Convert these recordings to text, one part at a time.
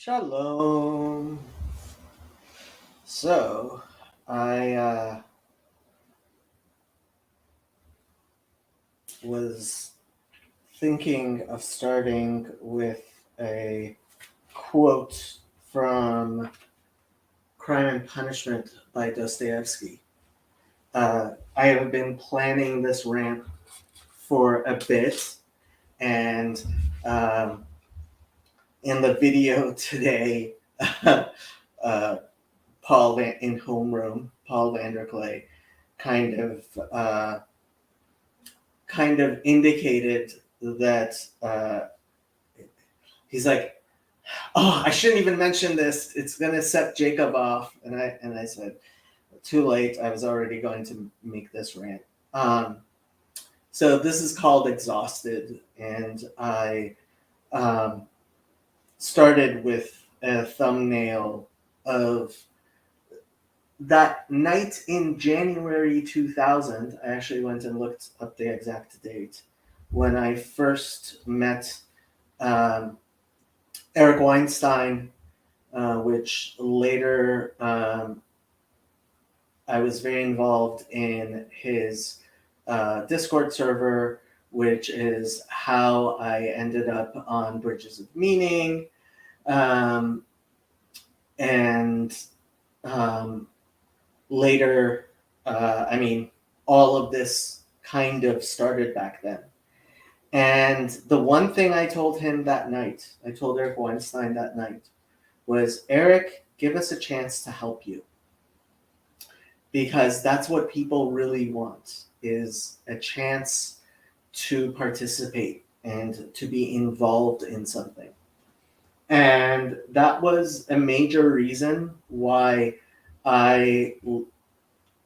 Shalom. So, I was thinking of starting with a quote from Crime and Punishment by Dostoevsky. I have been planning this rant for a bit, and um, in the video today, uh, in Homeroom, Paul Vanderklay, kind of uh, kind of indicated that he's like, "Oh, I shouldn't even mention this. It's gonna set Jacob off." And I said, "Too late. I was already going to make this rant." So this is called "Exhausted," and I um, started with a thumbnail of that night in January 2000. I actually went and looked up the exact date when I first met Eric Weinstein, which later I was very involved in his Discord server, which is how I ended up on Bridges of Meaning. And later, all of this kind of started back then. And the one thing I told him that night, I told Eric Weinstein that night, was, Eric, give us a chance to help you. Because that's what people really want, is a chance to participate and to be involved in something. And that was a major reason why I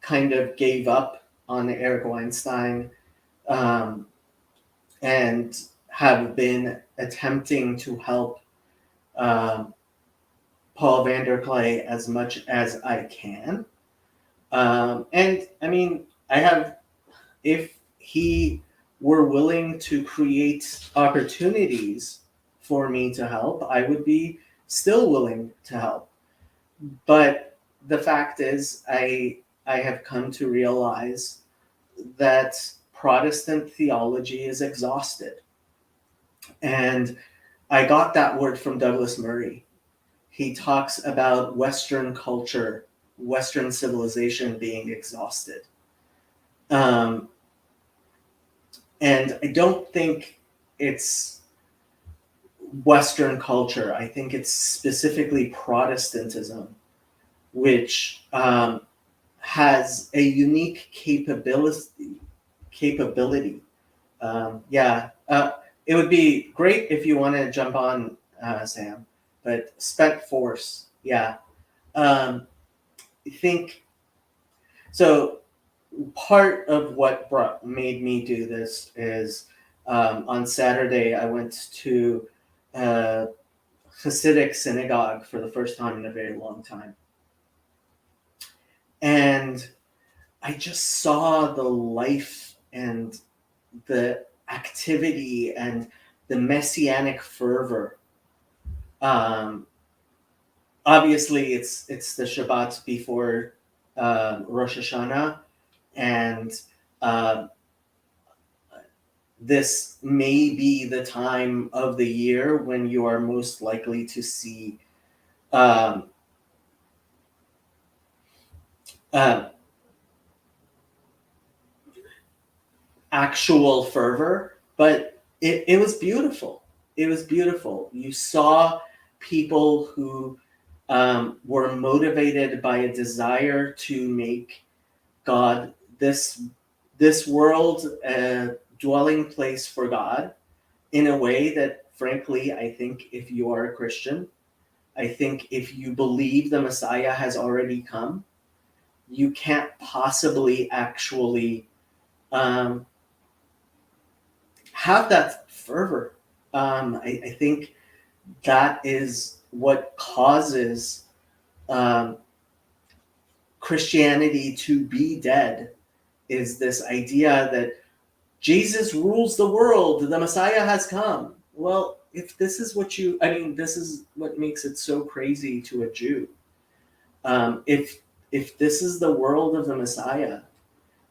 kind of gave up on Eric Weinstein and have been attempting to help Paul Vanderklay as much as I can. And I mean, if he were willing to create opportunities for me to help, I would be still willing to help. But the fact is, I have come to realize that Protestant theology is exhausted. And I got that word from Douglas Murray. He talks about Western culture, Western civilization being exhausted. And I don't think it's Western culture. I think it's specifically Protestantism, which has a unique capability. It would be great if you want to jump on, Sam, but spent force. Yeah. I think so. Part of what made me do this is on Saturday I went to a Hasidic synagogue for the first time in a very long time. And I just saw the life and the activity and the messianic fervor. Obviously, it's the Shabbat before Rosh Hashanah, and this may be the time of the year when you are most likely to see actual fervor, but it was beautiful. It was beautiful. You saw people who were motivated by a desire to make God, this world, a dwelling place for God, in a way that, frankly, I think if you are a Christian, I think if you believe the Messiah has already come, you can't possibly actually have that fervor. I think that is what causes Christianity to be dead, is this idea that Jesus rules the world, the Messiah has come. Well, if this is what this is what makes it so crazy to a Jew. If this is the world of the Messiah,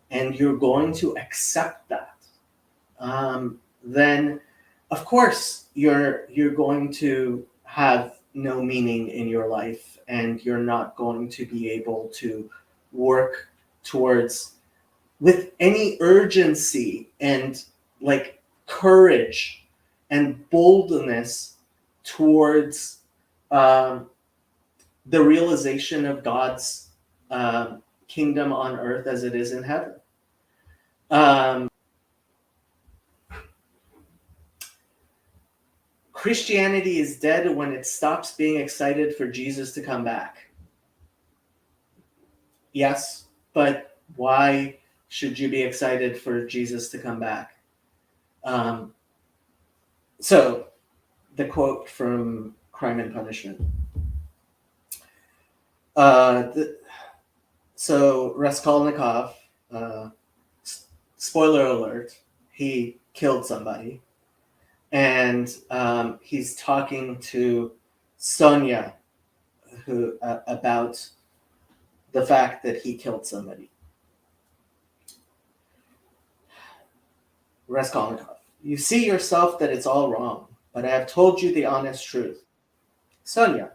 and you're going to accept that, then of course you're going to have no meaning in your life, and you're not going to be able to work towards with any urgency and like courage and boldness towards the realization of God's kingdom on earth as it is in heaven. Christianity is dead when it stops being excited for Jesus to come back. Yes, but why should you be excited for Jesus to come back? So, the quote from Crime and Punishment. So Raskolnikov, spoiler alert, he killed somebody, and he's talking to Sonia, who about the fact that he killed somebody. Raskolnikov, you see yourself that it's all wrong, but I have told you the honest truth. Sonia,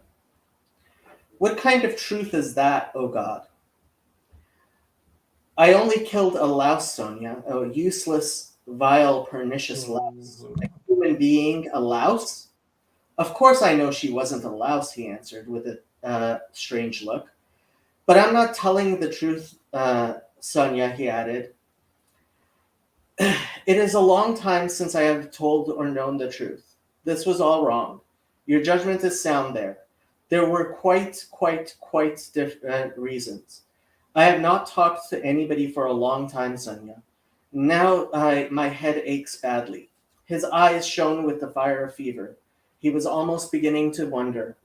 what kind of truth is that, oh God? I only killed a louse, Sonia, a useless, vile, pernicious louse. A human being, a louse? Of course I know she wasn't a louse, he answered with a strange look. But I'm not telling the truth, Sonia, he added. It is a long time since I have told or known the truth. This was all wrong. Your judgment is sound there. There were quite different reasons. I have not talked to anybody for a long time, Sonia. Now my head aches badly. His eyes shone with the fire of fever. He was almost beginning to wonder.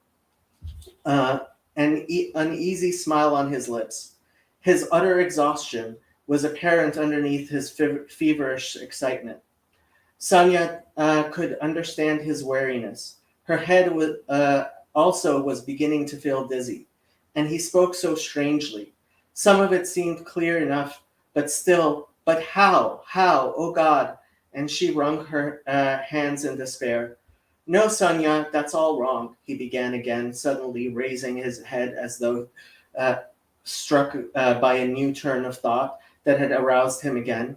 An uneasy smile on his lips. His utter exhaustion was apparent underneath his feverish excitement. Sonia could understand his weariness. Her head also was beginning to feel dizzy, and he spoke so strangely. Some of it seemed clear enough, but how, oh God? And she wrung her hands in despair. No, Sonia, that's all wrong, he began again, suddenly raising his head as though struck by a new turn of thought that had aroused him again.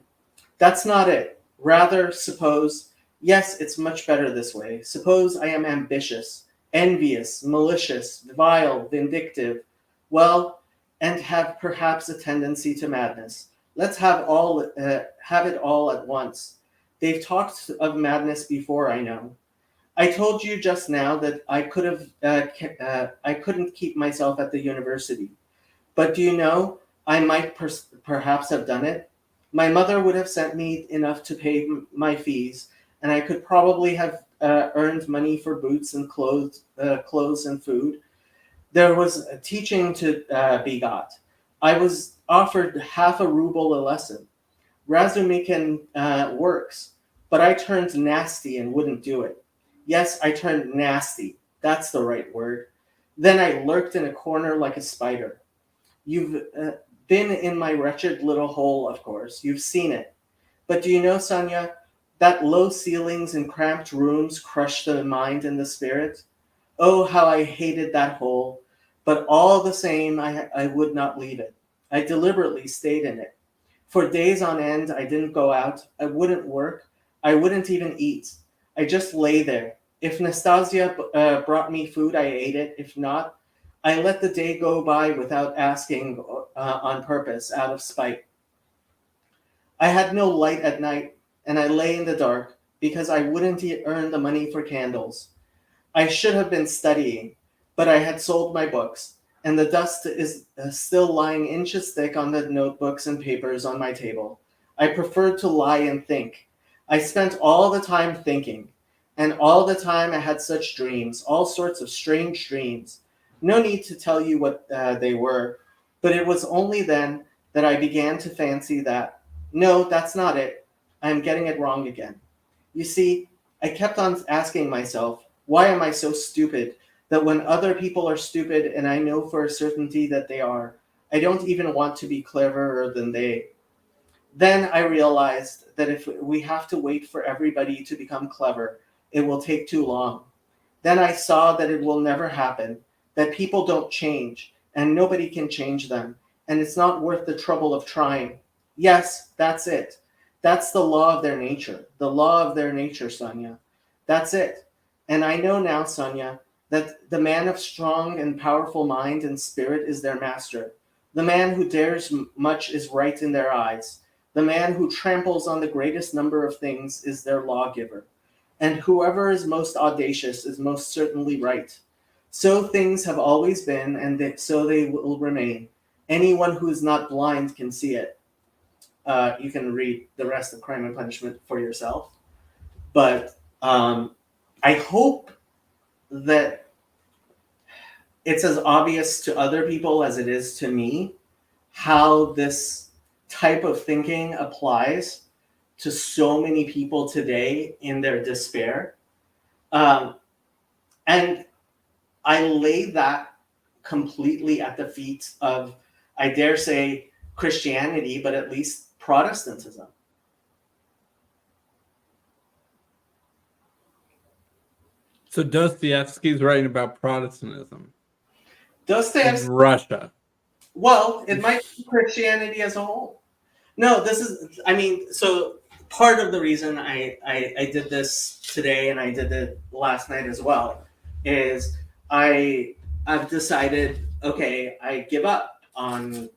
That's not it. Rather, suppose, yes, it's much better this way. Suppose I am ambitious, envious, malicious, vile, vindictive, well, and have perhaps a tendency to madness. Let's have it all at once. They've talked of madness before, I know. I told you just now that I couldn't keep myself at the university. But do you know, I might perhaps have done it. My mother would have sent me enough to pay my fees, and I could probably have earned money for boots and clothes and food. There was a teaching to be got. I was offered half a ruble a lesson. Razumikin works, but I turned nasty and wouldn't do it. Yes, I turned nasty. That's the right word. Then I lurked in a corner like a spider. You've been in my wretched little hole, of course. You've seen it. But do you know, Sonia, that low ceilings and cramped rooms crush the mind and the spirit? Oh, how I hated that hole. But all the same, I would not leave it. I deliberately stayed in it. For days on end, I didn't go out. I wouldn't work. I wouldn't even eat. I just lay there. If Nastasia brought me food, I ate it. If not, I let the day go by without asking on purpose, out of spite. I had no light at night, and I lay in the dark because I wouldn't earn the money for candles. I should have been studying, but I had sold my books, and the dust is still lying inches thick on the notebooks and papers on my table. I preferred to lie and think. I spent all the time thinking, and all the time I had such dreams, all sorts of strange dreams. No need to tell you what they were, but it was only then that I began to fancy that, no, that's not it. I am getting it wrong again. You see, I kept on asking myself, why am I so stupid that when other people are stupid and I know for a certainty that they are, I don't even want to be cleverer than they. Then I realized that if we have to wait for everybody to become clever, it will take too long. Then I saw that it will never happen, that people don't change, and nobody can change them, and it's not worth the trouble of trying. Yes, that's it. That's the law of their nature. The law of their nature, Sonia. That's it. And I know now, Sonia, that the man of strong and powerful mind and spirit is their master. The man who dares much is right in their eyes. The man who tramples on the greatest number of things is their lawgiver. And whoever is most audacious is most certainly right. So things have always been, and so they will remain. Anyone who is not blind can see it. You can read the rest of Crime and Punishment for yourself. But I hope that it's as obvious to other people as it is to me how this type of thinking applies to so many people today in their despair. And I lay that completely at the feet of, I dare say, Christianity, but at least Protestantism. So Dostoevsky's writing about Protestantism. Dostoevsky, Russia. well, it might be Christianity as a whole. No, this is, I mean, so part of the reason I did this today and I did it last night as well is I've decided, okay, I give up on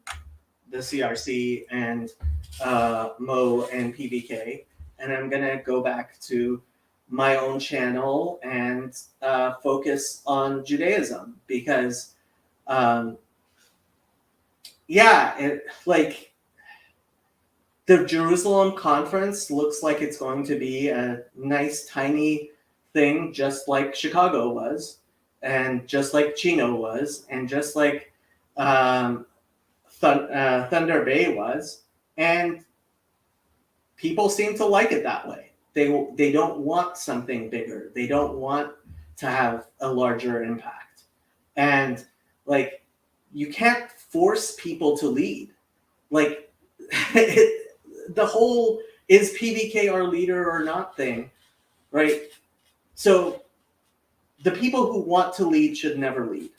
the CRC and Mo and PBK, and I'm gonna go back to my own channel and focus on Judaism because, like the Jerusalem conference looks like it's going to be a nice tiny thing, just like Chicago was, and just like Chino was, and just like Thunder Bay was, and people seem to like it that way. They don't want something bigger. They don't want to have a larger impact. And like, you can't force people to lead. Like, the whole is PBK our leader or not thing, right? So the people who want to lead should never lead.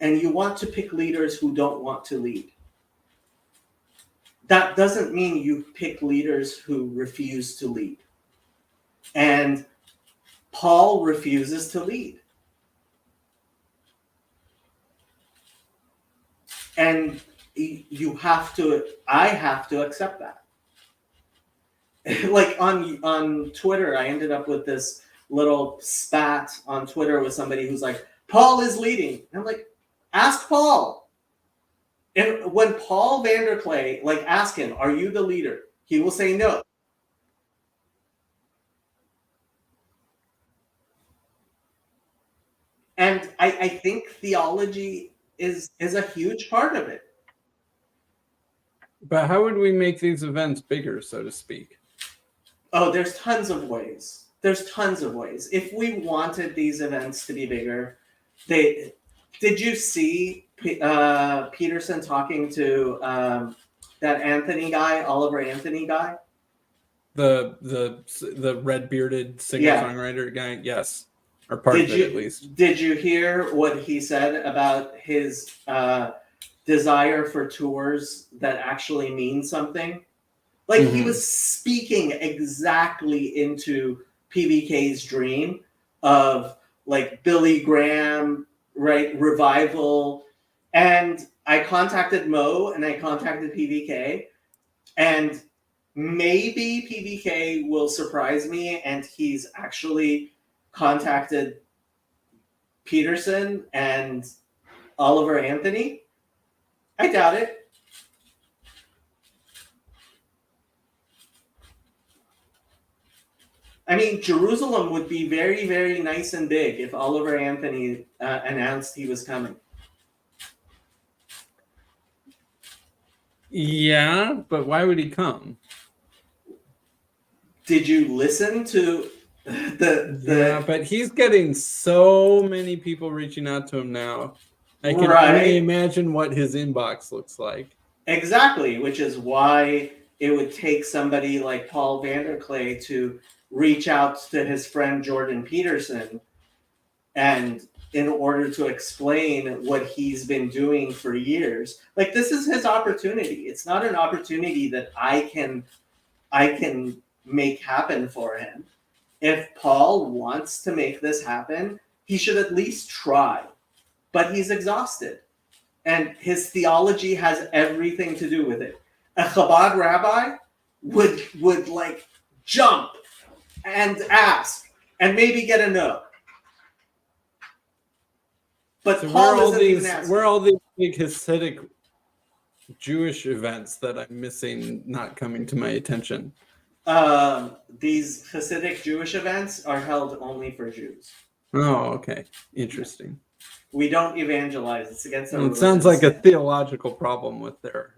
And you want to pick leaders who don't want to lead. That doesn't mean you pick leaders who refuse to lead. And Paul refuses to lead. And I have to accept that. Like on Twitter, I ended up with this little spat on Twitter with somebody who's like, Paul is leading. And I'm like, ask Paul. And when Paul Vanderklay, like, ask him, are you the leader? He will say no. And I think theology is a huge part of it. But how would we make these events bigger, so to speak? Oh, there's tons of ways. There's tons of ways. If we wanted these events to be bigger, did you see Peterson talking to that Anthony guy, Oliver Anthony guy? The red bearded singer-songwriter guy? Yes. Or part of it, at least. Did you hear what he said about his desire for tours that actually mean something? Like, he was speaking exactly into PBK's dream of, like, Billy Graham, right, revival. And I contacted Mo and I contacted PBK, and maybe PBK will surprise me and he's actually contacted Peterson and Oliver Anthony. I doubt it. I mean, Jerusalem would be very, very nice and big if Oliver Anthony announced he was coming. Yeah, but why would he come? Did you listen to Yeah, but he's getting so many people reaching out to him now. I can Right. only imagine what his inbox looks like. Exactly, which is why it would take somebody like Paul Vanderklay to reach out to his friend Jordan Peterson, and in order to explain what he's been doing for years. Like, this is his opportunity. It's not an opportunity that I can make happen for him. If Paul wants to make this happen, he should at least try. But he's exhausted. And his theology has everything to do with it. A Chabad rabbi would like jump and ask and maybe get a no. But So Paul doesn't even ask. where are all these big Hasidic Jewish events that I'm missing not coming to my attention? These Hasidic Jewish events are held only for Jews. Oh, okay. Interesting. We don't evangelize. It's against our It sounds like a theological problem with their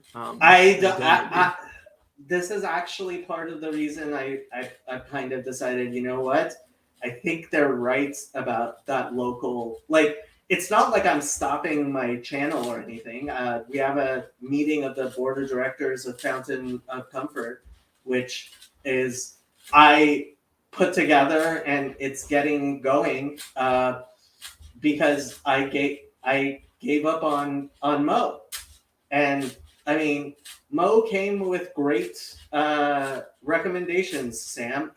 this is actually part of the reason I kind of decided, you know what? I think they're right about that local, like, it's not like I'm stopping my channel or anything. We have a meeting of the board of directors of Fountain of Comfort, which is I put together, and it's getting going because I gave up on Mo. And I mean, Mo came with great recommendations, Sam.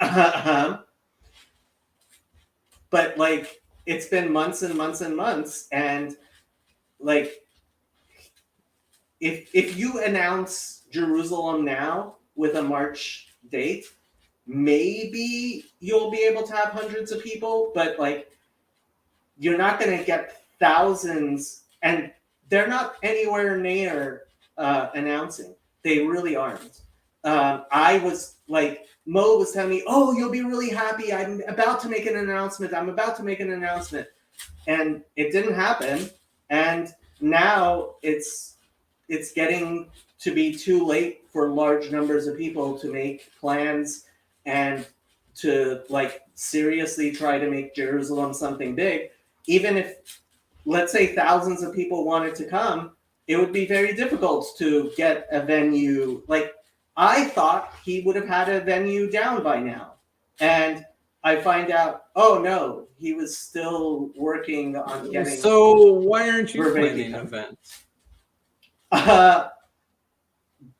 But like, it's been months and months and months, and like, if you announce Jerusalem now with a March date, maybe you'll be able to have hundreds of people, but like, you're not going to get thousands, and they're not anywhere near announcing. They really aren't. I was like, Mo was telling me, "Oh, you'll be really happy. I'm about to make an announcement. I'm about to make an announcement," and it didn't happen. And now it's getting to be too late for large numbers of people to make plans and to like seriously try to make Jerusalem something big. Even if, let's say, thousands of people wanted to come, it would be very difficult to get a venue. Like, I thought he would have had a venue down by now. And I find out, oh no, he was still working on getting. So why aren't you planning events?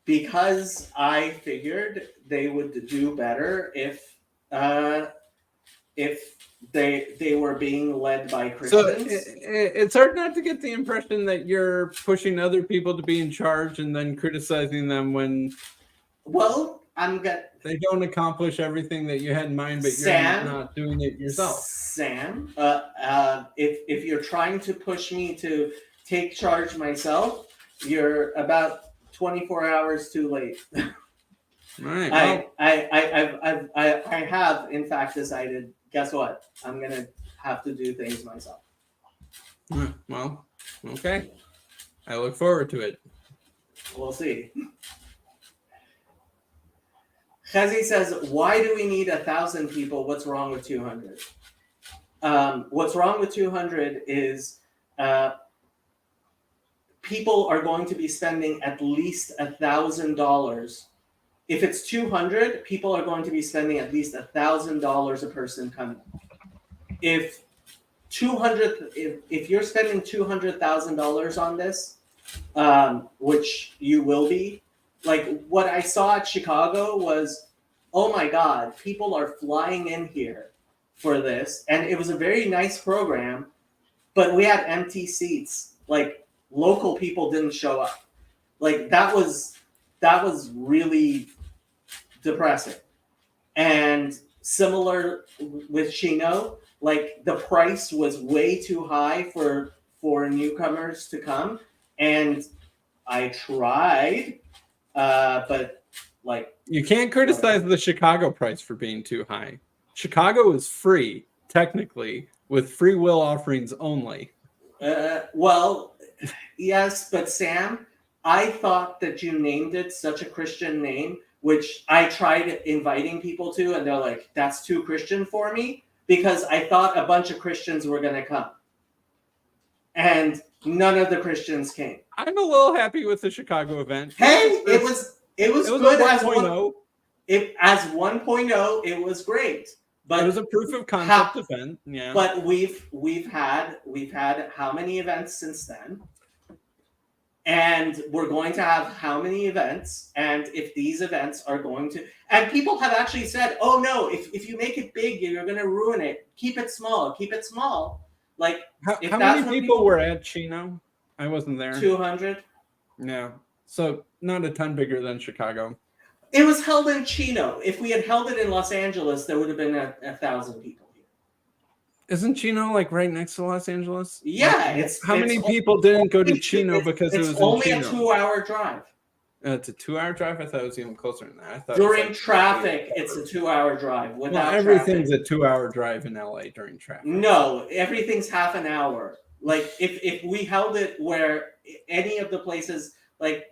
Because I figured they would do better if they were being led by Christians. So it's hard not to get the impression that you're pushing other people to be in charge and then criticizing them when they don't accomplish everything that you had in mind, but you're not doing it yourself. Sam, if you're trying to push me to take charge myself, you're about 24 hours too late. Right. Well, I have in fact decided, guess what? I'm gonna have to do things myself. Well, okay. I look forward to it. We'll see. Chazi says, why do we need 1,000 people? What's wrong with 200? What's wrong with 200 is people are going to be spending at least $1,000. If it's 200, people are going to be spending at least $1,000 a person coming. If you're spending $200,000 on this, which you will be, like what I saw at Chicago was, oh my God, people are flying in here for this, and it was a very nice program, but we had empty seats. Like, local people didn't show up. Like, that was really depressing. And similar with Chino, like, the price was way too high for newcomers to come, and I tried, but like, you can't criticize the Chicago price for being too high. Chicago is free, technically, with free will offerings only. Well, yes, but Sam, I thought that you named it such a Christian name which I tried inviting people to, and they're like, "That's too Christian for me," because I thought a bunch of Christians were going to come, and none of the Christians came. I'm a little happy with the Chicago event. Hey, it was good a as 1.0. as 1.0. It was great, but It was a proof of concept event. Yeah. But we've had how many events since then? And we're going to have how many events? And if these events are going to, and people have actually said, "Oh no, if you make it big, you're going to ruin it. Keep it small. Keep it small." Like, how many people were at Chino? I wasn't there. 200. Yeah. So not a ton bigger than Chicago. It was held in Chino. If we had held it in Los Angeles, there would have been 1,000 people here. Isn't Chino like right next to Los Angeles? Yeah. How many people didn't go to Chino because it was only in Chino? a 2-hour drive. It's a 2-hour drive. I thought it was even closer than that. I thought during traffic, it's a 2-hour drive. Without everything's traffic, a 2-hour drive in LA during traffic. No, everything's half an hour. Like if we held it where any of the places, like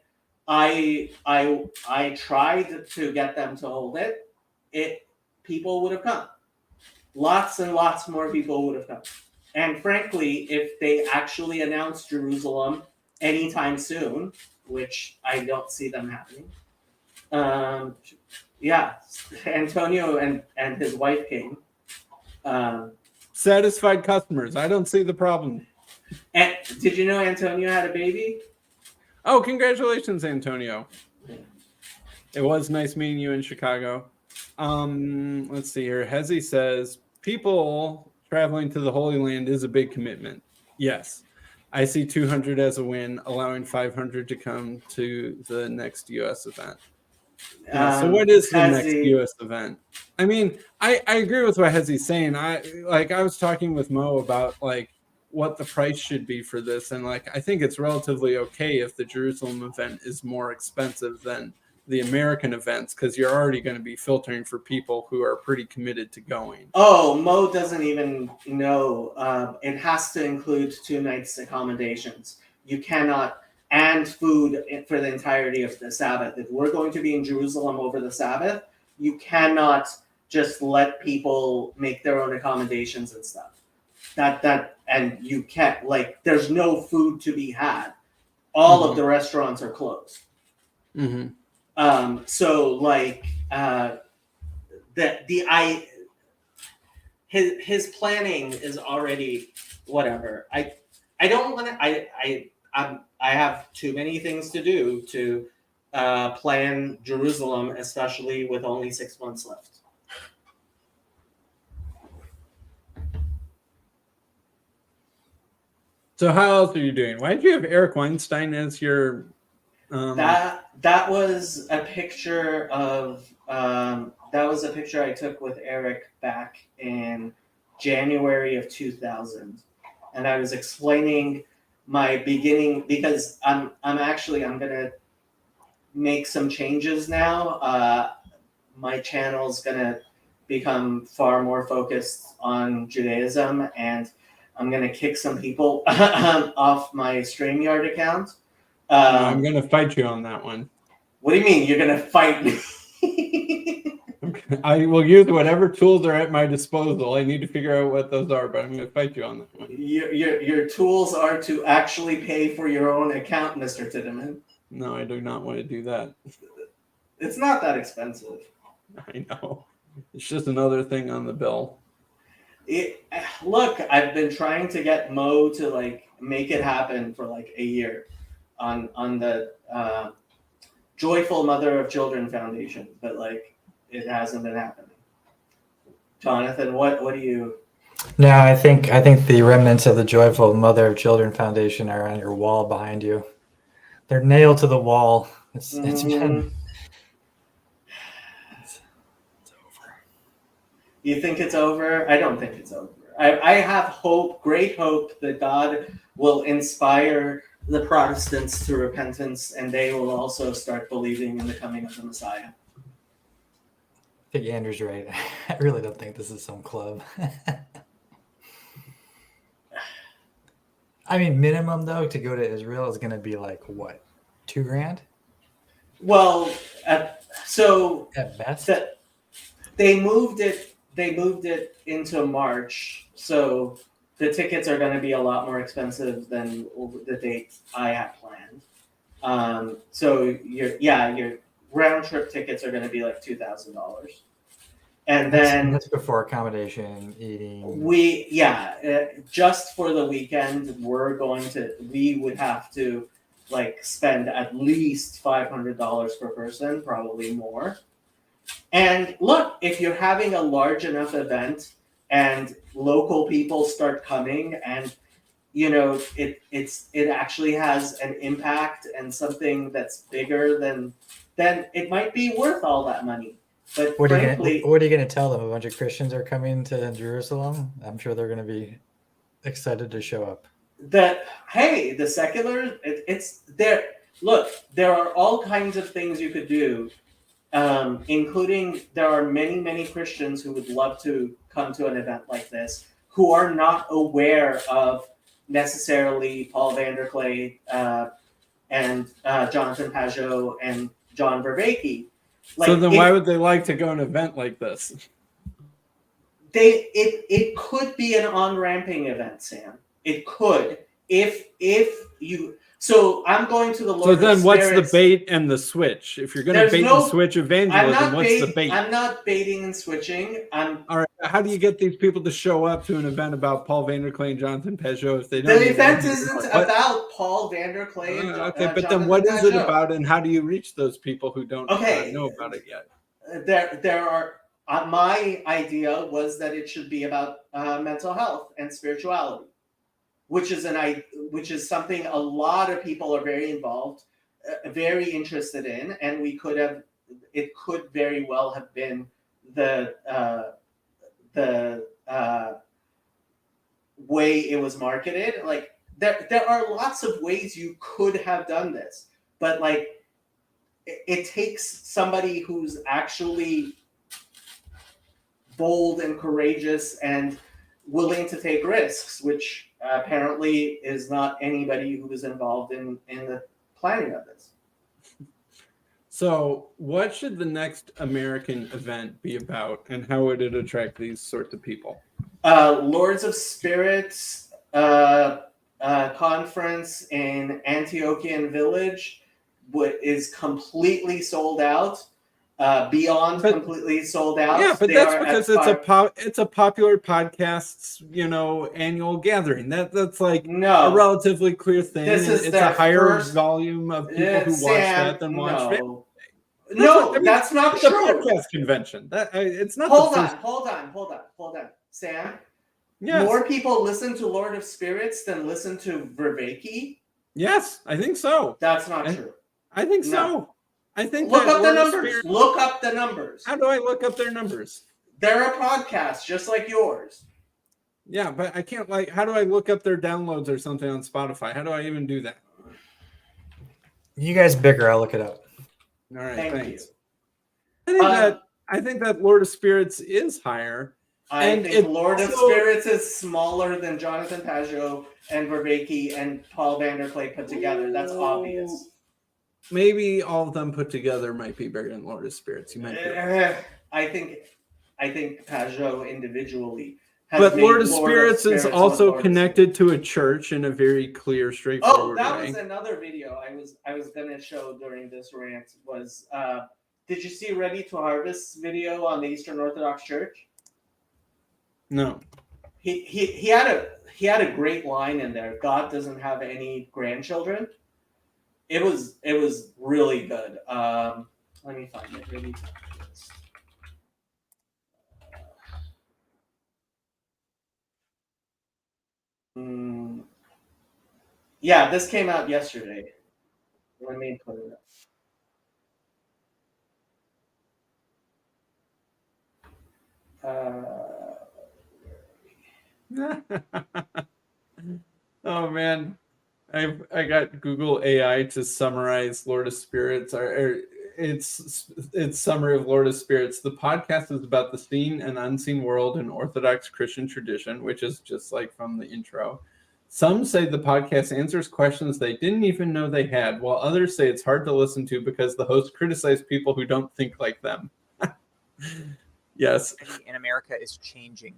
I tried to get them to hold it, people would have come. Lots and lots more people would have come. And frankly, if they actually announced Jerusalem anytime soon, which I don't see them happening. Yeah, Antonio and his wife came. Satisfied customers. I don't see the problem. And did you know Antonio had a baby? Oh, congratulations, Antonio. Yeah. It was nice meeting you in Chicago. Let's see here. Hezi says, people traveling to the Holy Land is a big commitment. Yes. I see 200 as a win, allowing 500 to come to the next U.S. event. Yeah, so what is the next U.S. event? I mean, I agree with what Hezi's saying. I was talking with Mo about like what the price should be for this, and like I think it's relatively okay if the Jerusalem event is more expensive than the American events because you're already going to be filtering for people who are pretty committed to going. Oh, Mo doesn't even know. It has to include 2 nights accommodations. You cannot, and food for the entirety of the Sabbath. If we're going to be in Jerusalem over the Sabbath, you cannot just let people make their own accommodations and stuff. And you can't, like, there's no food to be had. All of the restaurants are closed. Mm-hmm. So like his planning is already whatever. I don't want to. I have too many things to do to plan Jerusalem, especially with only 6 months left. So how else are you doing? Why did you have Eric Weinstein as your? That was a picture of that was a picture I took with Eric back in January of 2000, and I was explaining my beginning because I'm gonna make some changes now. My channel's gonna become far more focused on Judaism, and I'm gonna kick some people off my StreamYard account. No, I'm going to fight you on that one. What do you mean? You're going to fight me? I will use whatever tools are at my disposal. I need to figure out what those are, but I'm going to fight you on that one. Your tools are to actually pay for your own account, Mr. Tiedemann. No, I do not want to do that. It's not that expensive. I know. It's just another thing on the bill. Look, I've been trying to get Mo to like make it happen for like a year. On the Joyful Mother of Children Foundation, but like it hasn't been happening. Jonathan, what do you? No, I think the remnants of the Joyful Mother of Children Foundation are on your wall behind you. They're nailed to the wall. It's been it's over. You think it's over? I don't think it's over. I have hope, great hope, that God will inspire the Protestants to repentance, and they will also start believing in the coming of the Messiah. I think Andrew's right. I really don't think this is some club. I mean, minimum though to go to Israel is going to be like what, $2,000? Well, So At best. the, they moved it. They moved it into March, so the tickets are going to be a lot more expensive than the date I had planned. So your round trip tickets are going to be like $2,000, and then That's before accommodation, eating. just for the weekend we would have to like spend at least $500 per person, probably more. And look, if you're having a large enough event and local people start coming, and it actually has an impact and something that's bigger than it might be worth all that money. But What are frankly, you gonna tell them? A bunch of Christians are coming to Jerusalem. I'm sure they're gonna be excited to show up. the secular, it's there. Look, there are all kinds of things you could do, including there are many Christians who would love to come to an event like this, who are not aware of necessarily Paul VanderKlay and Jonathan Pajot and John Vervaeke. So then why would they like to go to an event like this? It could be an on-ramping event, Sam. It could. If you... So I'm going to the Lord of Spirits. So then what's the bait and the switch? If you're going to bait and switch evangelism, what's the bait? I'm not baiting and switching. All right. How do you get these people to show up to an event about Paul VanderKlay and Jonathan Pajot if they don't? The event isn't about Paul VanderKlay and okay, but Jonathan then what is Pajot. it about, and how do you reach those people who don't know about it yet? There are... my idea was that it should be about mental health and spirituality, which is something a lot of people are very involved, very interested in, and it could very well have been the way it was marketed. Like there are lots of ways you could have done this, but like it takes somebody who's actually bold and courageous and willing to take risks, which apparently is not anybody who is involved in the planning of this. So what should the next American event be about, and how would it attract these sorts of people? Lords of Spirits conference in Antiochian Village is completely sold out. Completely sold out. Yeah, but that's because it's a popular podcast's annual gathering. That's like a relatively clear thing. It's a higher volume of people who watch that than watch. That's not true. It's a podcast convention. It's not. Hold on, Sam. Yes. More people listen to Lord of Spirits than listen to Vervaeke. Yes, I think so. That's not true. I think so. I think look up the numbers. Look up the numbers. How do I look up their numbers? They're a podcast just like yours. Yeah, but I can't how do I look up their downloads or something on Spotify? How do I even do that? You guys bigger, I'll look it up. All right, thanks. I think that Lord of Spirits is higher. I think Lord of Spirits is smaller than Jonathan Pajot and Vervaeke and Paul VanderKlay put together. That's obvious. Maybe all of them put together might be bigger than Lord of Spirits. You might be. I think Pajot individually. But Lord of Spirits is also connected to a church in a very clear, straightforward way. Oh, that was another video I was going to show during this rant. Was did you see Ready to Harvest video on the Eastern Orthodox Church? No. He had a great line in there. God doesn't have any grandchildren. It was really good. Let me find it. Ready to Harvest. Yeah, this came out yesterday. Let me put it up. Oh man, I got Google AI to summarize Lord of Spirits. It's summary of Lord of Spirits. The podcast is about the seen and unseen world in Orthodox Christian tradition, which is just like from the intro. Some say the podcast answers questions they didn't even know they had, while others say it's hard to listen to because the hosts criticize people who don't think like them. Yes. In America is changing.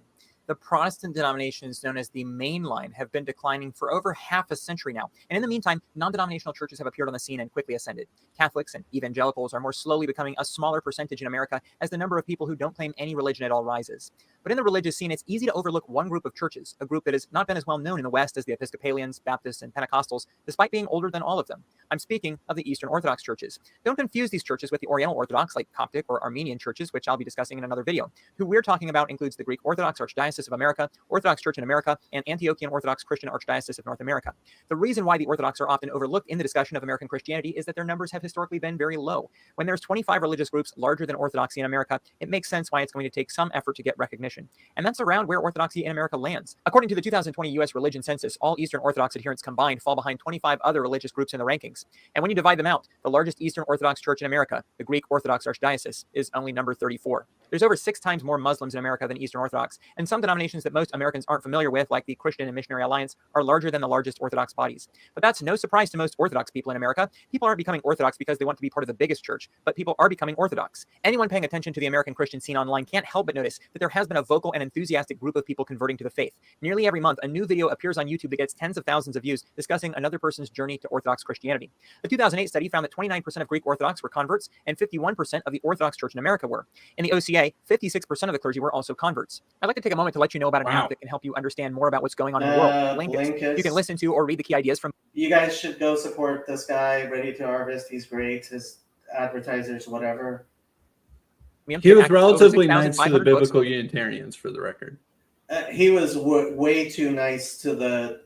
The Protestant denominations known as the mainline have been declining for over half a century now. And in the meantime, non-denominational churches have appeared on the scene and quickly ascended. Catholics and evangelicals are more slowly becoming a smaller percentage in America as the number of people who don't claim any religion at all rises. But in the religious scene, it's easy to overlook one group of churches, a group that has not been as well known in the West as the Episcopalians, Baptists, and Pentecostals, despite being older than all of them. I'm speaking of the Eastern Orthodox churches. Don't confuse these churches with the Oriental Orthodox, like Coptic or Armenian churches, which I'll be discussing in another video. Who we're talking about includes the Greek Orthodox Archdiocese of America, Orthodox Church in America, and Antiochian Orthodox Christian Archdiocese of North America. The reason why the Orthodox are often overlooked in the discussion of American Christianity is that their numbers have historically been very low. When there's 25 religious groups larger than Orthodoxy in America, it makes sense why it's going to take some effort to get recognition. And that's around where Orthodoxy in America lands. According to the 2020 U.S. religion census, all Eastern Orthodox adherents combined fall behind 25 other religious groups in the rankings. And when you divide them out, the largest Eastern Orthodox church in America, the Greek Orthodox Archdiocese, is only number 34. There's over 6 times more Muslims in America than Eastern Orthodox, and some denominations that most Americans aren't familiar with, like the Christian and Missionary Alliance, are larger than the largest Orthodox bodies. But that's no surprise to most Orthodox people in America. People aren't becoming Orthodox because they want to be part of the biggest church, but people are becoming Orthodox. Anyone paying attention to the American Christian scene online can't help but notice that there has been a vocal and enthusiastic group of people converting to the faith. Nearly every month, a new video appears on YouTube that gets tens of thousands of views discussing another person's journey to Orthodox Christianity. The 2008 study found that 29% of Greek Orthodox were converts and 51% of the Orthodox Church in America were. In the OCA, 56% of the clergy were also converts. I'd like to take a moment to let you know about an app that can help you understand more about what's going on in the world. Blinkist. You can listen to or read the key ideas from. You guys should go support this guy, Ready to Harvest. He's great. His advertisers, whatever. He was relatively nice to the biblical Unitarians, for the record. He was way too nice to the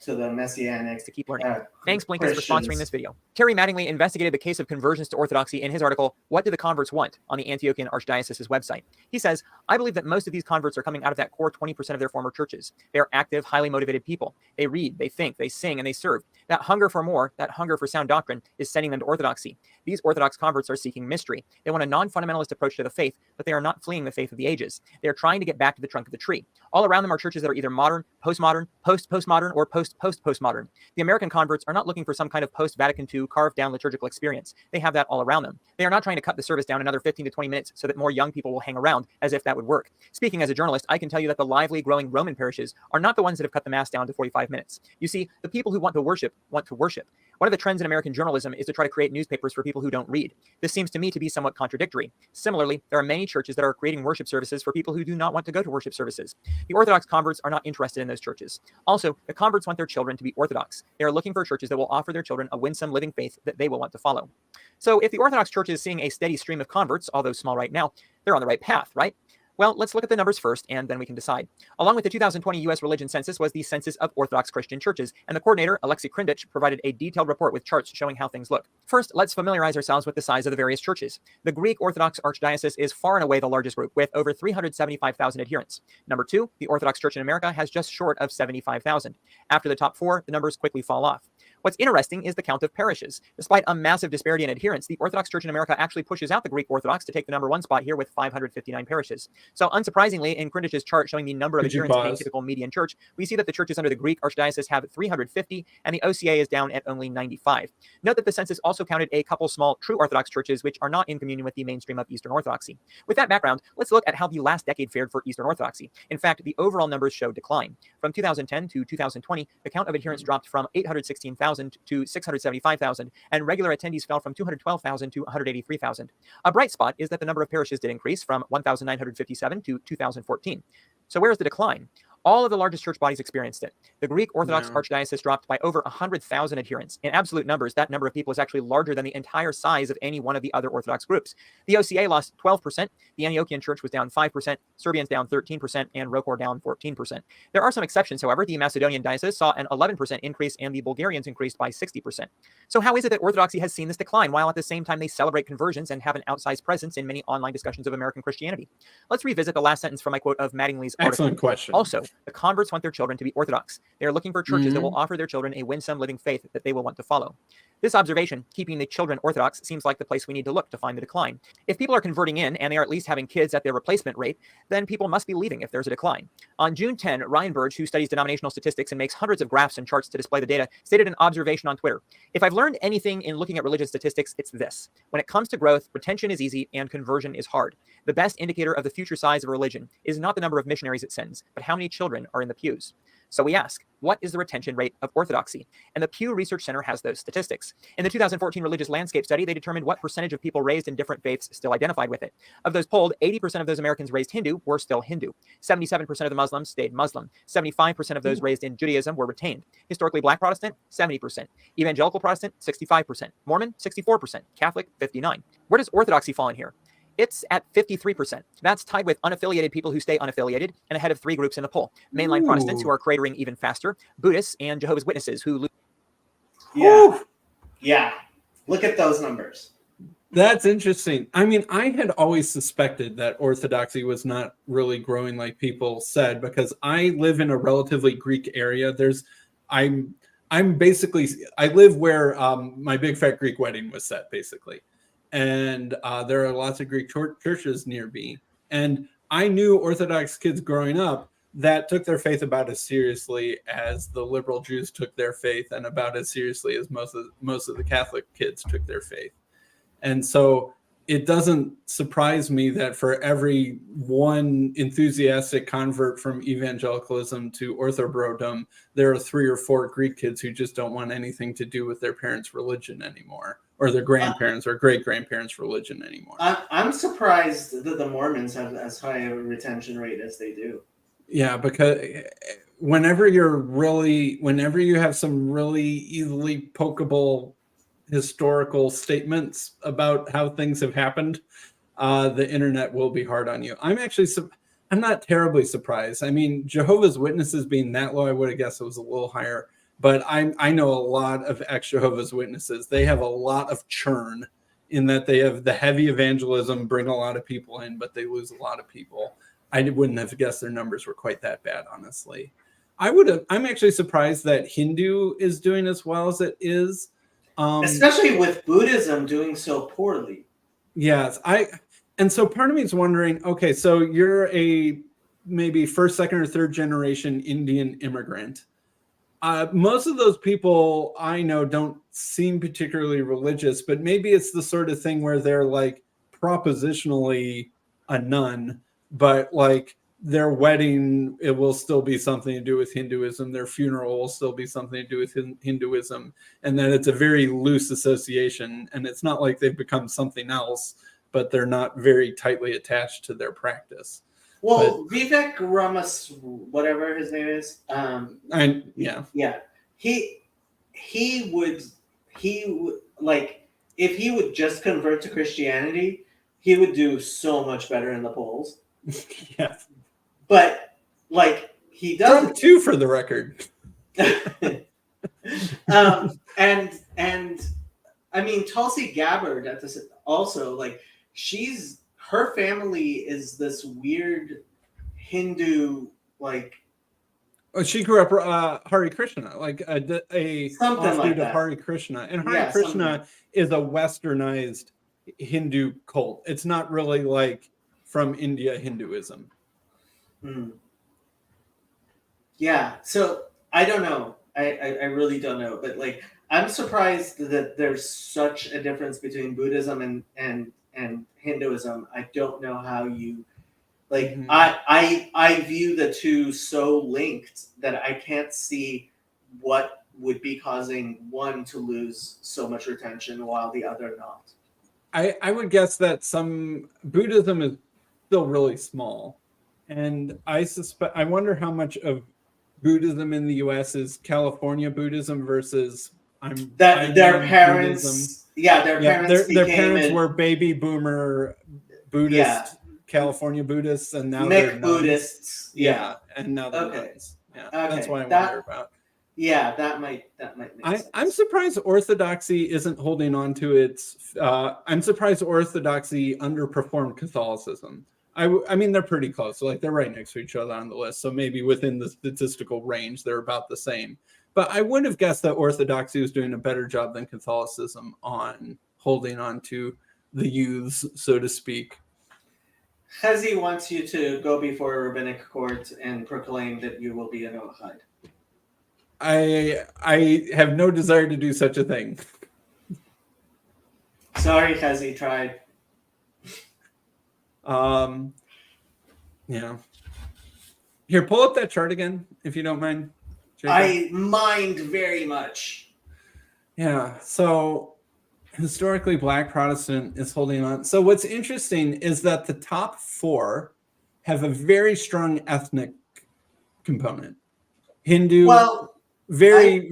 to the Messianics. To keep learning. Thanks, Blinkist, for sponsoring this video. Terry Mattingly investigated the case of conversions to Orthodoxy in his article, What Do the Converts Want?, on the Antiochian Archdiocese's website. He says, I believe that most of these converts are coming out of that core 20% of their former churches. They are active, highly motivated people. They read, they think, they sing, and they serve. That hunger for more, that hunger for sound doctrine, is sending them to Orthodoxy. These Orthodox converts are seeking mystery. They want a non-fundamentalist approach to the faith, but they are not fleeing the faith of the ages. They are trying to get back to the trunk of the tree. All around them are churches that are either modern, postmodern, post-postmodern, or post-post-postmodern. The American converts are not looking for some kind of post-Vatican II carved-down liturgical experience. They have that all around them. They are not trying to cut the service down another 15 to 20 minutes so that more young people will hang around, as if that would work. Speaking as a journalist, I can tell you that the lively, growing Roman parishes are not the ones that have cut the Mass down to 45 minutes. You see, the people who want to worship want to worship. One of the trends in American journalism is to try to create newspapers for people who don't read. This seems to me to be somewhat contradictory. Similarly, there are many churches that are creating worship services for people who do not want to go to worship services. The Orthodox converts are not interested in those churches. Also, the converts want their children to be Orthodox. They are looking for churches that will offer their children a winsome, living faith that they will want to follow. So if the Orthodox Church is seeing a steady stream of converts, although small right now, they're on the right path, right? Well, let's look at the numbers first, and then we can decide. Along with the 2020 U.S. religion census was the Census of Orthodox Christian Churches, and the coordinator, Alexei Krindich, provided a detailed report with charts showing how things look. First, let's familiarize ourselves with the size of the various churches. The Greek Orthodox Archdiocese is far and away the largest group, with over 375,000 adherents. Number 2, the Orthodox Church in America has just short of 75,000. After the top 4, the numbers quickly fall off. What's interesting is the count of parishes. Despite a massive disparity in adherents, the Orthodox Church in America actually pushes out the Greek Orthodox to take the number 1 spot here with 559 parishes. So unsurprisingly, in Krindich's chart showing the number of adherents in a typical median church, we see that the churches under the Greek Archdiocese have 350, and the OCA is down at only 95. Note that the census also counted a couple small true Orthodox churches which are not in communion with the mainstream of Eastern Orthodoxy. With that background, let's look at how the last decade fared for Eastern Orthodoxy. In fact, the overall numbers show decline. From 2010 to 2020, the count of adherents dropped from 816,000 to 675,000, and regular attendees fell from 212,000 to 183,000. A bright spot is that the number of parishes did increase from 1,957 to 2,014. So where is the decline? All of the largest church bodies experienced it. The Greek Orthodox Archdiocese dropped by over 100,000 adherents. In absolute numbers, that number of people is actually larger than the entire size of any one of the other Orthodox groups. The OCA lost 12%, the Antiochian Church was down 5%, Serbians down 13%, and Rokor down 14%. There are some exceptions, however. The Macedonian Diocese saw an 11% increase, and the Bulgarians increased by 60%. So how is it that Orthodoxy has seen this decline, while at the same time they celebrate conversions and have an outsized presence in many online discussions of American Christianity? Let's revisit the last sentence from my quote of Mattingly's article. Excellent question. Also, The converts want their children to be Orthodox. They are looking for churches that will offer their children a winsome living faith that they will want to follow. This observation, keeping the children Orthodox, seems like the place we need to look to find the decline. If people are converting in and they are at least having kids at their replacement rate, then people must be leaving if there's a decline. On June 10, Ryan Burge, who studies denominational statistics and makes hundreds of graphs and charts to display the data, stated an observation on Twitter. If I've learned anything in looking at religious statistics, it's this. When it comes to growth, retention is easy and conversion is hard. The best indicator of the future size of a religion is not the number of missionaries it sends, but how many children are in the pews. So we ask, what is the retention rate of orthodoxy? And the Pew Research Center has those statistics. In the 2014 Religious Landscape Study, they determined what percentage of people raised in different faiths still identified with it. Of those polled, 80% of those Americans raised Hindu were still Hindu. 77% of the Muslims stayed Muslim. 75% of those raised in Judaism were retained. Historically Black Protestant, 70%. Evangelical Protestant, 65%. Mormon, 64%. Catholic, 59%. Where does orthodoxy fall in here? It's at 53%. That's tied with unaffiliated people who stay unaffiliated and ahead of three groups in the poll. Mainline Protestants, who are cratering even faster, Buddhists, and Jehovah's Witnesses, who lose. Yeah. Look at those numbers. That's interesting. I mean, I had always suspected that Orthodoxy was not really growing like people said, because I live in a relatively Greek area. I'm basically, I live where my big fat Greek wedding was set, basically. And there are lots of Greek churches near me. And I knew Orthodox kids growing up that took their faith about as seriously as the liberal Jews took their faith, and about as seriously as most of the Catholic kids took their faith. And so it doesn't surprise me that for every one enthusiastic convert from evangelicalism to orthobrodom, there are 3 or 4 Greek kids who just don't want anything to do with their parents' religion anymore, or their grandparents' or great-grandparents' religion anymore. I'm surprised that the Mormons have as high a retention rate as they do. Yeah, because whenever you have some really easily pokeable historical statements about how things have happened, the internet will be hard on you. I'm not terribly surprised. I mean, Jehovah's Witnesses being that low, I would have guessed it was a little higher. But I know a lot of ex-Jehovah's Witnesses. They have a lot of churn in that they have the heavy evangelism, bring a lot of people in, but they lose a lot of people. I wouldn't have guessed their numbers were quite that bad, honestly. I'm actually surprised that Hindu is doing as well as it is. Especially with Buddhism doing so poorly. Yes. And so part of me is wondering, okay, so you're a maybe first, second, or third generation Indian immigrant. Most of those people I know don't seem particularly religious, but maybe it's the sort of thing where they're like propositionally a nun, but like their wedding, it will still be something to do with Hinduism. Their funeral will still be something to do with Hinduism. And then it's a very loose association. And it's not like they've become something else, but they're not very tightly attached to their practice. Well, Vivek Ramas, whatever his name is, he would like, if he would just convert to Christianity, he would do so much better in the polls. Yeah, but like he doesn't. Trump too, for the record. And I mean, Tulsi Gabbard at this also, like, her family is this weird Hindu, like. Oh, she grew up Hare Krishna, like a something like that. Of Hare Krishna, and Hare Krishna is a westernized Hindu cult. It's not really like from India Hinduism. Yeah, so I don't know. I really don't know, but like I'm surprised that there's such a difference between Buddhism and Hinduism. I don't know how you like. I view the two so linked that I can't see what would be causing one to lose so much retention while the other not. I would guess that some Buddhism is still really small, and I wonder how much of Buddhism in the U.S. is California Buddhism versus their parents. Their parents were baby boomer Buddhist California Buddhists, and now they're Buddhists. Yeah, and now they're nuns. Yeah, that's why I wonder about. Yeah, that might make sense. I'm surprised Orthodoxy isn't holding on to its. I'm surprised Orthodoxy underperformed Catholicism, I mean, they're pretty close. So, like, they're right next to each other on the list. So maybe within the statistical range, they're about the same. But I would have guessed that Orthodoxy was doing a better job than Catholicism on holding on to the youths, so to speak. Hezi wants you to go before a rabbinic court and proclaim that you will be a Noahide. I have no desire to do such a thing. Sorry, Hezi, tried. Yeah. Here, pull up that chart again, if you don't mind. Jacob. I mind very much. Yeah. So historically, Black Protestant is holding on. So what's interesting is that the top 4 have a very strong ethnic component. Hindu, Well, very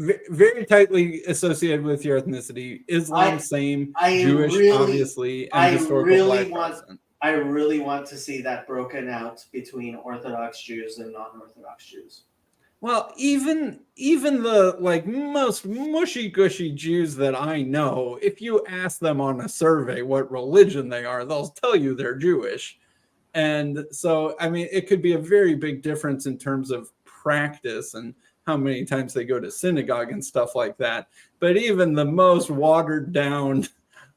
tightly associated with your ethnicity. Islam, same. Jewish, obviously, and historical Black Protestant. I really want to see that broken out between Orthodox Jews and non-Orthodox Jews. Well, even the like most mushy gushy Jews that I know, if you ask them on a survey what religion they are, they'll tell you they're Jewish. And so, I mean, it could be a very big difference in terms of practice and how many times they go to synagogue and stuff like that. But even the most watered down,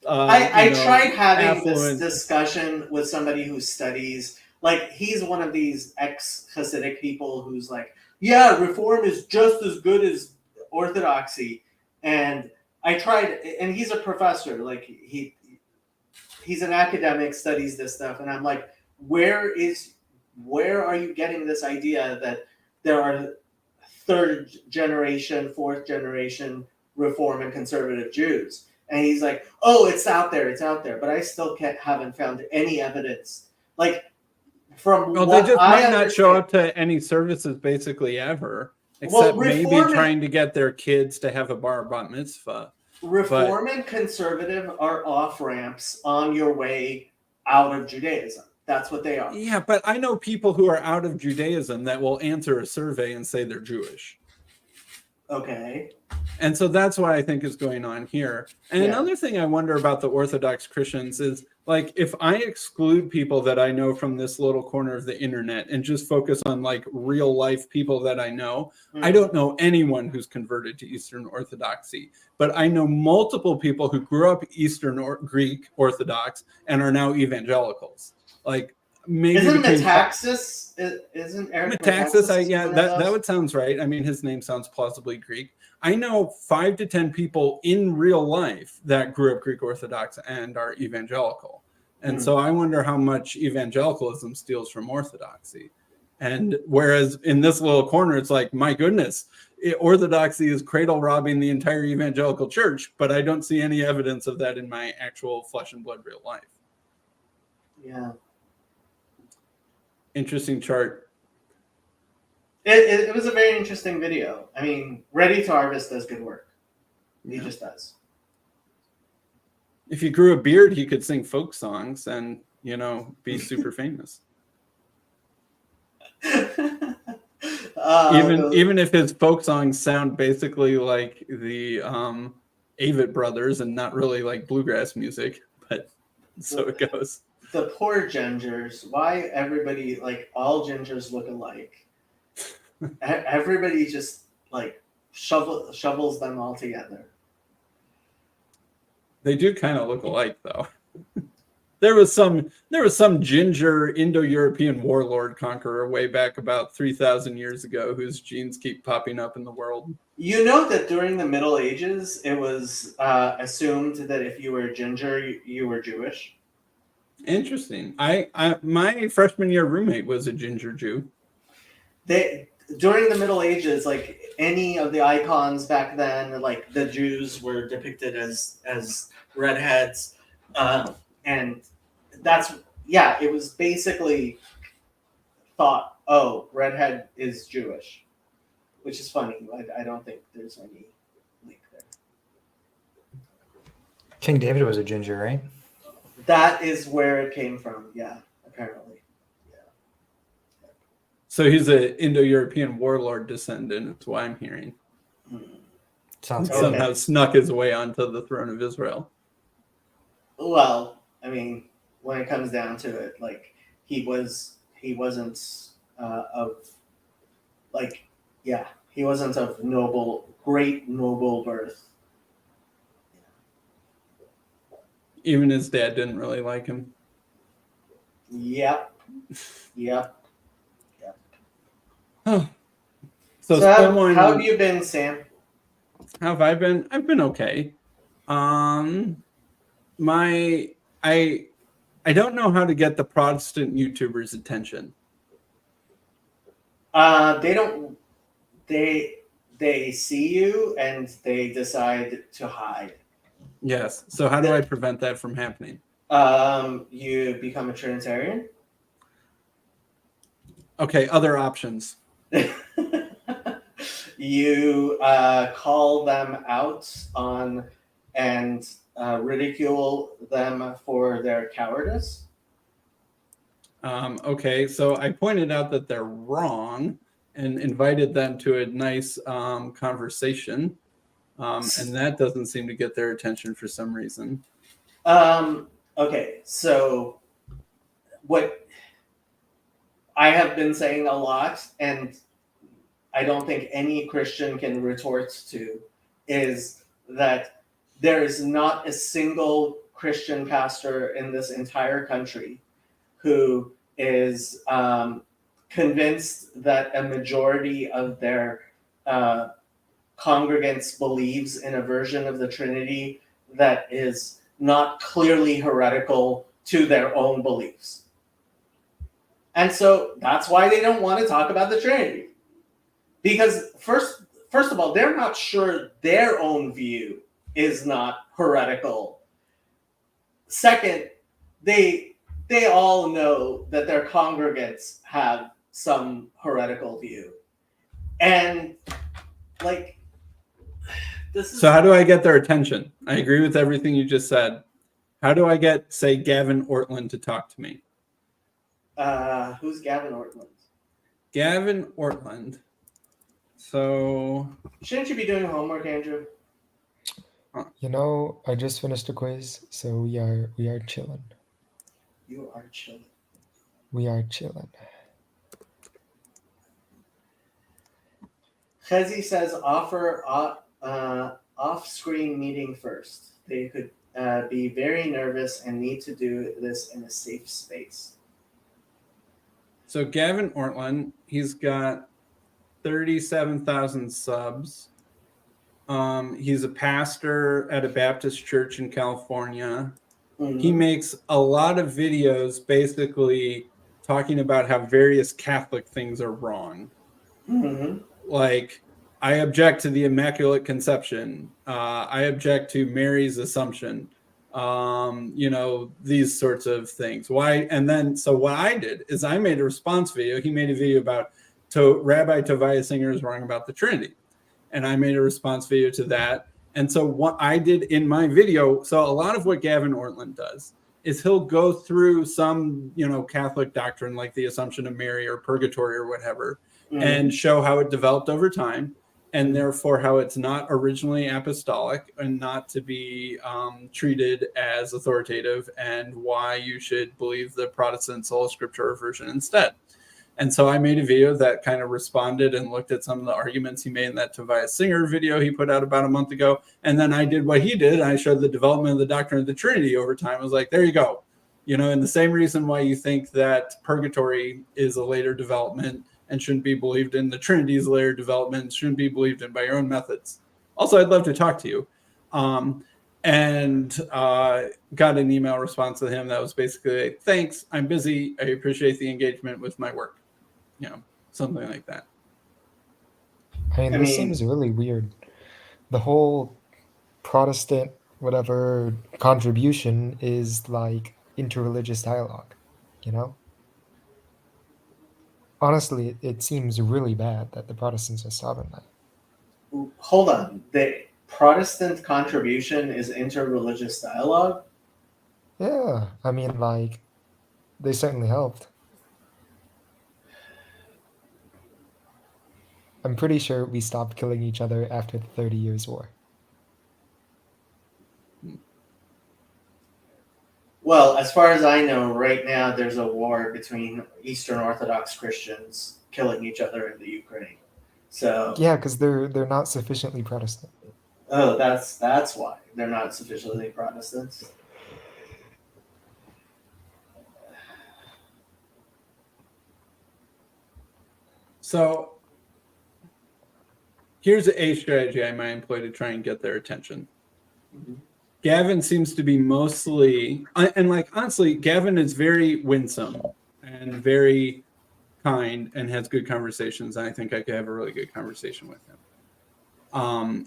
I tried having affluent... this discussion with somebody who studies, like, he's one of these ex-Hasidic people who's like, yeah, Reform is just as good as Orthodoxy. And I tried, and he's a professor, like, he's an academic, studies this stuff, and I'm like, where are you getting this idea that there are 3rd generation, 4th generation Reform and conservative Jews? And he's like, oh, it's out there. But I still haven't found any evidence. Like, from well, what they just I might not show understand, up to any services basically ever, except maybe trying to get their kids to have a bar mitzvah. Reform and conservative are off-ramps on your way out of Judaism. That's what they are. Yeah, but I know people who are out of Judaism that will answer a survey and say they're Jewish. Okay. And so that's what I think is going on here. And another thing I wonder about the Orthodox Christians is, like, if I exclude people that I know from this little corner of the internet and just focus on, like, real life people that I know, I don't know anyone who's converted to Eastern Orthodoxy. But I know multiple people who grew up Eastern or Greek Orthodox and are now evangelicals. Like, maybe isn't Metaxas? Isn't Eric Metaxas? Yeah, that would sounds right. I mean, his name sounds plausibly Greek. I know 5 to 10 people in real life that grew up Greek Orthodox and are evangelical. And so I wonder how much evangelicalism steals from Orthodoxy. And whereas in this little corner, it's like, my goodness, Orthodoxy is cradle robbing the entire evangelical church, but I don't see any evidence of that in my actual flesh and blood real life. Yeah. Interesting chart. It was a very interesting video. I mean, Ready to Harvest does good work. He just does. If he grew a beard, he could sing folk songs and, you know, be super famous. Even if his folk songs sound basically like the Avett Brothers and not really like bluegrass music, but so it goes. The poor gingers. Why everybody, like, all gingers look alike? Everybody just, like, shovels them all together. They do kind of look alike, though. There was some ginger Indo-European warlord conqueror way back about 3,000 years ago whose genes keep popping up in the world. You know that during the Middle Ages, it was assumed that if you were ginger, you were Jewish. Interesting. My freshman year roommate was a ginger Jew. During the Middle Ages, like, any of the icons back then, like, the Jews were depicted as redheads, and that's, yeah, it was basically thought, oh, redhead is Jewish, which is funny. I don't think there's any link there. King David was a ginger, right? That is where it came from, yeah, apparently. So he's an Indo-European warlord descendant, is what I'm hearing. Sounds good. Somehow snuck his way onto the throne of Israel. Well, I mean, when it comes down to it, like, he wasn't of like he wasn't of great noble birth. Even his dad didn't really like him. Yep. Oh. So how have you been, Sam? How have I been? I've been okay. I don't know how to get the Protestant YouTubers' attention. They don't. They see you and they decide to hide. Yes. So how do I prevent that from happening? You become a Trinitarian. Okay. Other options. You call them out on and ridicule them for their cowardice. Okay. So I pointed out that they're wrong and invited them to a nice conversation. And that doesn't seem to get their attention for some reason. Okay, so what I have been saying a lot, and I don't think any Christian can retort to, is that there is not a single Christian pastor in this entire country who is convinced that a majority of their congregants believes in a version of the Trinity that is not clearly heretical to their own beliefs. And so that's why they don't want to talk about the Trinity. Because first of all, they're not sure their own view is not heretical. Second, they all know that their congregants have some heretical view. And like So how do I get their attention? I agree with everything you just said. How do I get, say, Gavin Ortland to talk to me? Who's Gavin Ortland? Gavin Ortland. So Shouldn't you be doing homework, Andrew? You know, I just finished a quiz, so we are chilling. You are chilling. We are chilling. Chezi says offer off-screen meeting first. They could be very nervous and need to do this in a safe space. So Gavin Ortland, he's got 37,000 subs. He's a pastor at a Baptist church in California. Mm-hmm. He makes a lot of videos basically talking about how various Catholic things are wrong. Mm-hmm. Like, I object to the Immaculate Conception. I object to Mary's Assumption. These sorts of things. Why? And then, so what I did is I made a response video. He made a video about Rabbi Tobias Singer is wrong about the Trinity. And I made a response video to that. And so what I did in my video, so a lot of what Gavin Ortland does is he'll go through some, Catholic doctrine like the Assumption of Mary or purgatory or whatever, and show how it developed over time, and therefore how it's not originally apostolic and not to be treated as authoritative, and why you should believe the Protestant sola scriptura version instead. And so I made a video that kind of responded and looked at some of the arguments he made in that Tobias Singer video he put out about a month ago. And then I did what he did. I showed the development of the doctrine of the Trinity over time. I was like, there you go. And the same reason why you think that purgatory is a later development and shouldn't be believed in, the Trinity is a later development, shouldn't be believed in by your own methods. Also, I'd love to talk to you. And got an email response to him that was basically like, thanks, I'm busy. I appreciate the engagement with my work. Something like that. This seems really weird. The whole Protestant whatever contribution is like interreligious dialogue, Honestly, it seems really bad that the Protestants are stopping that. Hold on. The Protestant contribution is interreligious dialogue? Yeah, they certainly helped. I'm pretty sure we stopped killing each other after the 30 Years' War. Well, as far as I know, right now there's a war between Eastern Orthodox Christians killing each other in the Ukraine. So, Yeah, because they're not sufficiently Protestant. oh, that's why they're not sufficiently Protestants. So here's a strategy I might employ to try and get their attention. Mhm. Gavin seems to be mostly, and like honestly, Gavin is very winsome and very kind and has good conversations. And I think I could have a really good conversation with him.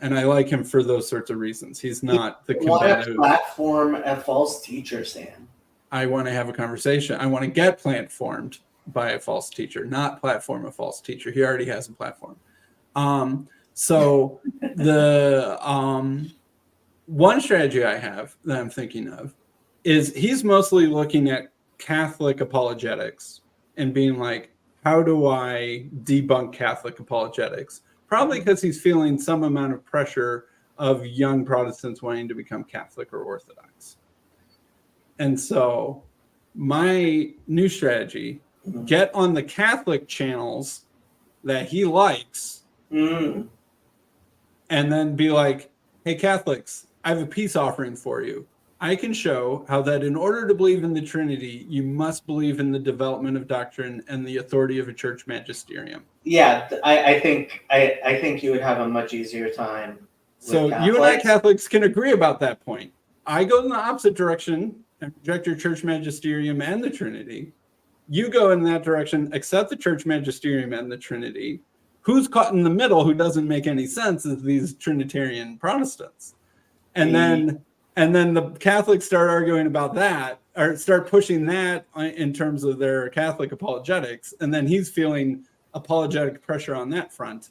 And I like him for those sorts of reasons. He's not the Want to combative. platform a false teacher, Sam? I want to have a conversation. I want to get platformed by a false teacher, not platform a false teacher. He already has a platform. So the one strategy I have that I'm thinking of is he's mostly looking at Catholic apologetics and being like, how do I debunk Catholic apologetics? Probably because he's feeling some amount of pressure of young Protestants wanting to become Catholic or Orthodox. And so my new strategy, get on the Catholic channels that he likes Mm. and then be like, hey, Catholics, I have a peace offering for you. I can show how that in order to believe in the Trinity, you must believe in the development of doctrine and the authority of a church magisterium. Yeah, I think you would have a much easier time. So you and I Catholics can agree about that point. I go in the opposite direction and reject your church magisterium and the Trinity. You go in that direction, accept the church magisterium and the Trinity. Who's caught in the middle, who doesn't make any sense, is these Trinitarian Protestants. And then the Catholics start arguing about that, or start pushing that in terms of their Catholic apologetics. And then he's feeling apologetic pressure on that front.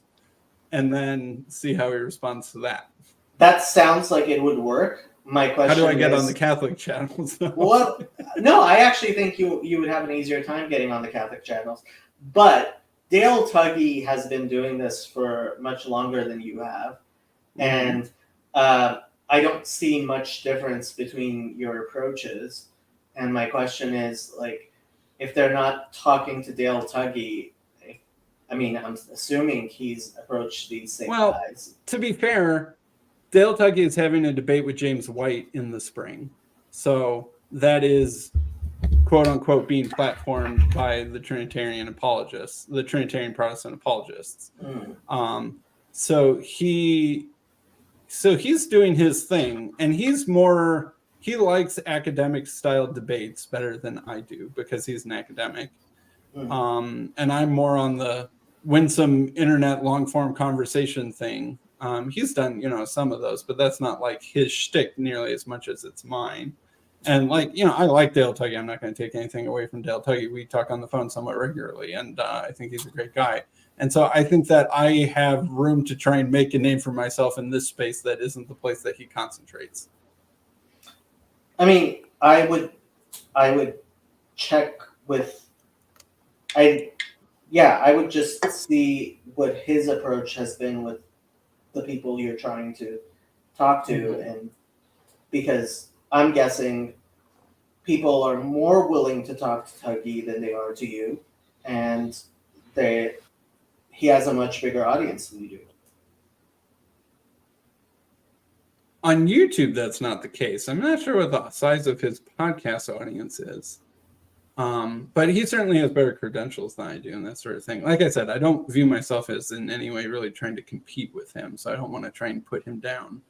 And then see how he responds to that. That sounds like it would work. My question is, how do I get on the Catholic channels? Well, no, I actually think you would have an easier time getting on the Catholic channels. But Dale Tuggy has been doing this for much longer than you have. And I don't see much difference between your approaches. And my question is, like, if they're not talking to Dale Tuggy, I mean, I'm assuming he's approached these same guys. To be fair, Dale Tuggy is having a debate with James White in the spring. So that is, quote unquote, being platformed by the Trinitarian apologists, the Trinitarian Protestant apologists. So he's doing his thing, and he likes academic style debates better than I do because he's an academic. And I'm more on the winsome internet long form conversation thing. He's done, some of those, but that's not like his shtick nearly as much as it's mine. And I like Dale Tuggy. I'm not going to take anything away from Dale Tuggy. We talk on the phone somewhat regularly, and I think he's a great guy. And so I think that I have room to try and make a name for myself in this space that isn't the place that he concentrates. I mean, I would check with, I would just see what his approach has been with the people you're trying to talk to, and because I'm guessing people are more willing to talk to Tuggy than they are to you, and he has a much bigger audience than you do. On YouTube, that's not the case. I'm not sure what the size of his podcast audience is. But he certainly has better credentials than I do and that sort of thing. Like I said, I don't view myself as in any way really trying to compete with him, so I don't want to try and put him down.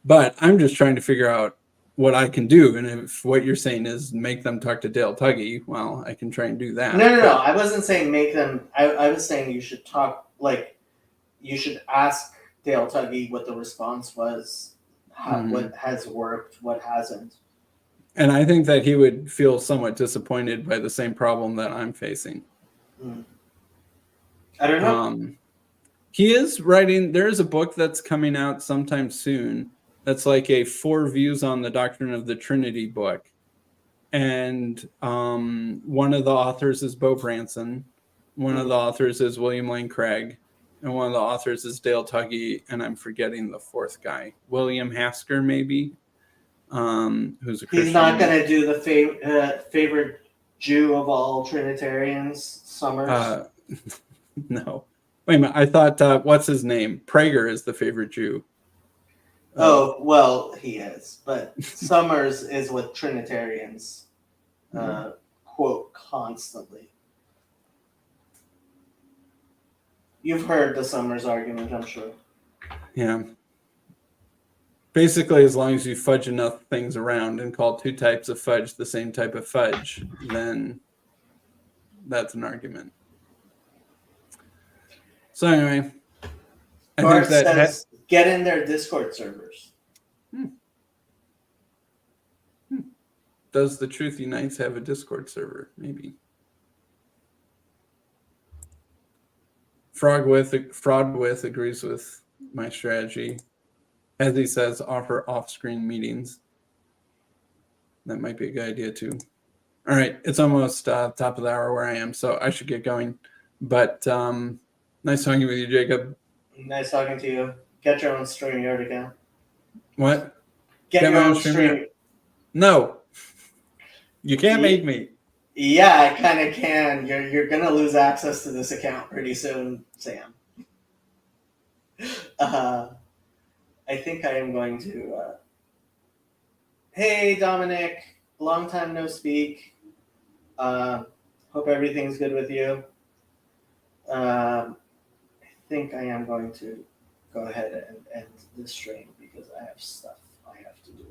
But I'm just trying to figure out what I can do. And if what you're saying is make them talk to Dale Tuggy, well, I can try and do that. No. I wasn't saying make them. I was saying you should talk, you should ask Dale Tuggy what the response was, what has worked, what hasn't. And I think that he would feel somewhat disappointed by the same problem that I'm facing. I don't know. He is writing, there's a book that's coming out sometime soon that's like a 4 views on the doctrine of the Trinity book. And one of the authors is Bo Branson. One of the authors is William Lane Craig. And one of the authors is Dale Tuggy. And I'm forgetting the 4th guy. William Hasker, maybe. who's a Christian. He's not going to do the favorite Jew of all Trinitarians, Summers. No. Wait a minute. I thought, what's his name? Prager is the favorite Jew. Oh, well, he is. But Summers is what Trinitarians quote constantly. You've heard the Summers argument, I'm sure. Yeah. Basically, as long as you fudge enough things around and call two types of fudge the same type of fudge, then that's an argument. So anyway, I Bart think that says, get in their Discord servers. does the Truth Unites have a Discord server? Maybe. Fraud with agrees with my strategy. As he says, offer off-screen meetings. That might be a good idea too. All right, it's almost top of the hour where I am, so I should get going. But nice talking with you, Jacob. Nice talking to you. Get your own StreamYard account. What? Get your my own own stream. StreamYard? No. You can't make me. Yeah, I kind of can. You're gonna lose access to this account pretty soon, Sam. I think I am going to. Hey, Dominic. Long time no speak. Hope everything's good with you. I think I am going to go ahead and end the stream because I have stuff I have to do.